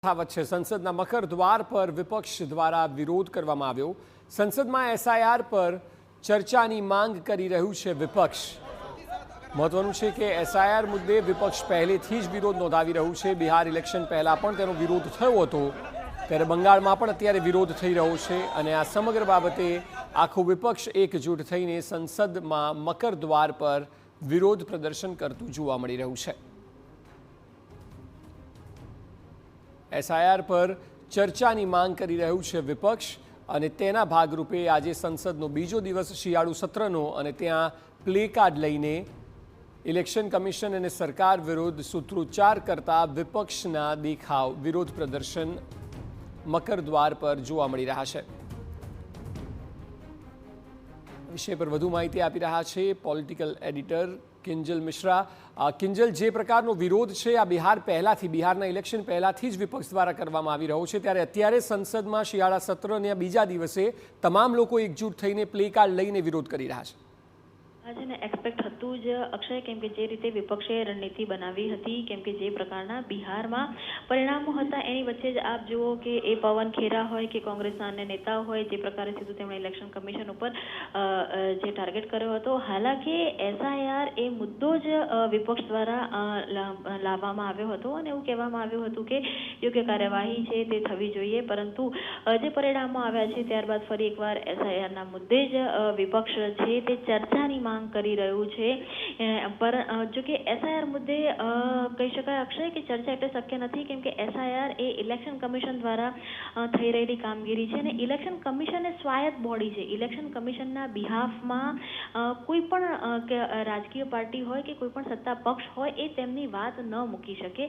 यथावत છે। સંસદના મકર દ્વાર પર વિપક્ષ દ્વારા વિરોધ કરવામાં આવ્યો। સંસદમાં એસઆઈઆર પર ચર્ચાની માંગ કરી રહ્યું છે વિપક્ષ। મહત્વનું છે કે એસઆઈઆર મુદ્દે વિપક્ષ પહેલેથી જ વિરોધ નોંધાવી રહ્યું છે। બિહાર ઇલેક્શન પહેલા પણ તેનો વિરોધ થયો હતો, ત્યારે બંગાળમાં પણ અત્યારે વિરોધ થઈ રહ્યો છે અને આ સમગ્ર બાબતે આખું વિપક્ષ એકજૂટ થઈને સંસદમાં મકર દ્વાર પર વિરોધ પ્રદર્શન કરતું જોવા મળી રહ્યું છે। એસઆઈઆર પર ચર્ચાની માંગ કરી રહ્યું છે વિપક્ષ અને તેના ભાગરૂપે આજે સંસદનો બીજો દિવસ શિયાળુ સત્રનો અને ત્યાં પ્લે કાર્ડ લઈને ઇલેક્શન કમિશન અને સરકાર વિરુદ્ધ સૂત્રોચ્ચાર કરતા વિપક્ષના દેખાવ વિરોધ પ્રદર્શન મકર દ્વાર પર જોવા મળી રહ્યા છે। વિષય પર વધુ માહિતી આપી રહ્યા છે પોલિટિકલ એડિટર કિંજલ મિશ્રા। કિંજલ, જે પ્રકારનો વિરોધ છે આ બિહારના ઇલેક્શન પહેલાથી જ વિપક્ષ દ્વારા કરવામાં આવી રહ્યો છે, ત્યારે અત્યારે સંસદમાં શિયાળા સત્રના બીજા દિવસે તમામ લોકો એકજૂટ થઈને પ્લે કાર્ડ લઈને વિરોધ કરી રહ્યા છે। આજે ને એક્સપેક્ટ હતું જ અક્ષય, કેમ કે જે રીતે વિપક્ષે રણનીતિ બનાવી હતી, કેમ કે જે પ્રકારના બિહારમાં પરિણામો હતા એની વચ્ચે જ આપ જુઓ કે એ પવન ખેરા હોય કે કોંગ્રેસના અન્ય નેતાઓ હોય, જે પ્રકારે સીધું તેમણે ઇલેક્શન કમિશન ઉપર જે ટાર્ગેટ કર્યો હતો। હાલાકી એસઆઈઆર એ મુદ્દો જ વિપક્ષ દ્વારા લાવવામાં આવ્યો હતો અને એવું કહેવામાં આવ્યું હતું કે યોગ્ય કાર્યવાહી છે તે થવી જોઈએ, પરંતુ જે પરિણામો આવ્યા છે ત્યારબાદ ફરી એકવાર એસઆઈઆરના મુદ્દે જ વિપક્ષ છે તે ચર્ચાની માંગ કરી રહ્યું છે। પર જો કે એસઆઈઆર મુદ્દે કહી શકાય અક્ષય કે ચર્ચા એટલે શક્ય નથી, કેમ કે એસઆઈઆર એ ઇલેક્શન કમિશન દ્વારા થઈ રહેલી કામગીરી છે અને ઇલેક્શન કમિશન એ સ્વાયત્ત બોડી છે। ઇલેક્શન કમિશનના બિહાફમાં કોઈ પણ રાજકીય પાર્ટી હોય કે કોઈ પણ સત્તા પક્ષ હોય એ તેમની વાત ન મૂકી શકે।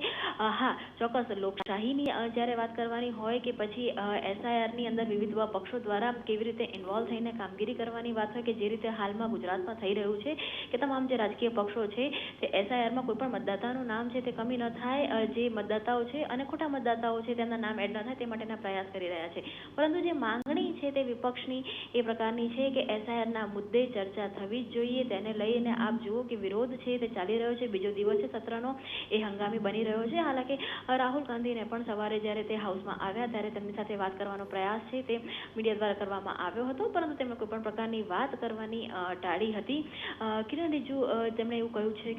હા, ચોક્કસ લોકશાહીની જ્યારે વાત કરવાની હોય કે પછી એસઆઈઆરની અંદર વિવિધ પક્ષો દ્વારા કેવી રીતે ઇન્વોલ્વ થઈને કામગીરી કરવાની વાત હોય, કે જે રીતે હાલમાં ગુજરાતમાં થઈ રહ્યું છે કે તમામ જે રાજકીય પક્ષો છે તે એસઆઈઆરમાં કોઈ પણ મતદાતાનું નામ છે તે કમી ન થાય, જે મતદાતાઓ છે અને ખોટા મતદાતાઓ છે તેમના નામ એડ ન થાય તે માટેના પ્રયાસ કરી રહ્યા છે। પરંતુ જે માંગણી છે તે વિપક્ષની એ પ્રકારની છે કે એસઆઈઆરના મુદ્દે ચર્ચા થવી જ જોઈએ। તેને લઈને આપ જુઓ કે વિરોધ છે તે ચાલી રહ્યો છે। બીજો દિવસ છે સત્રનો, એ હંગામી બની રહ્યો છે। હાલાકી રાહુલ ગાંધીને પણ સવારે જ્યારે તે હાઉસમાં આવ્યા ત્યારે તેમની સાથે વાત કરવાનો પ્રયાસ છે તે મીડિયા દ્વારા કરવામાં આવ્યો હતો, પરંતુ તેમણે કોઈ પણ પ્રકારની વાત કરવાની ટાળી હતી। કિરણ રિજિજુ તેમણે એવું કહ્યું છે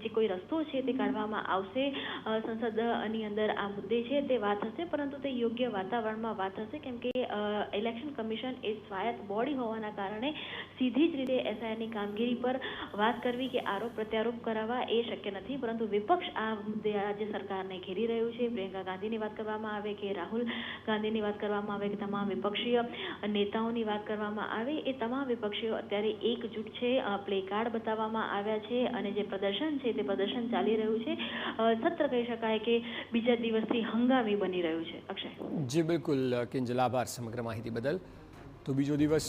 કે કોઈ રસ્તો છે તે કાઢવામાં આવશે, સંસદની અંદર આ મુદ્દે છે તે વાત હશે, પરંતુ તે યોગ્ય વાતાવરણમાં વાત હશે, કેમ કે ઇલેક્શન કમિશન એ સ્વાયત્ત બોડી હોવાના કારણે સીધી જ રીતે એસઆઈઆરની કામગીરી પર વાત કરવી કે આરોપ પ્રત્યારોપ કરાવવા એ શક્ય નથી। પરંતુ વિપક્ષ આ મુદ્દે આજે સરકારને ઘેરી રહ્યું છે। પ્રિયંકા ગાંધીની વાત કરવામાં આવે કે રાહુલ ગાંધીની વાત કરવામાં આવે કે તમામ વિપક્ષીય નેતાઓની વાત કરવામાં આવે, એ તમામ વિપક્ષીઓ અત્યારે એકજૂટ છે। પ્લે કાર્ડ બતાવવામાં આવ્યા છે અને જે પ્રદર્શન છે તે પ્રદર્શન ચાલી રહ્યું છે। સત્ર કહી શકાય કે બીજા દિવસથી હંગામી બની રહ્યું છે। અક્ષય જી બિલકુલ કિંજલ, આભાર સમગ્ર માહિતી બદલ। તો બીજો દિવસ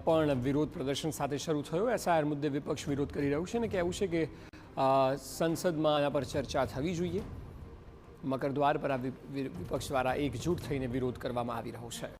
પણ વિરોધ પ્રદર્શન સાથે શરૂ થયો। એસઆઈઆર મુદ્દે વિપક્ષ વિરોધ કરી રહ્યું છે અને કહેવું છે કે સંસદમાં આના પર ચર્ચા થવી જોઈએ। મકર દ્વાર પર આ વિપક્ષ દ્વારા એકજૂટ થઈને વિરોધ કરવામાં આવી રહ્યો છે।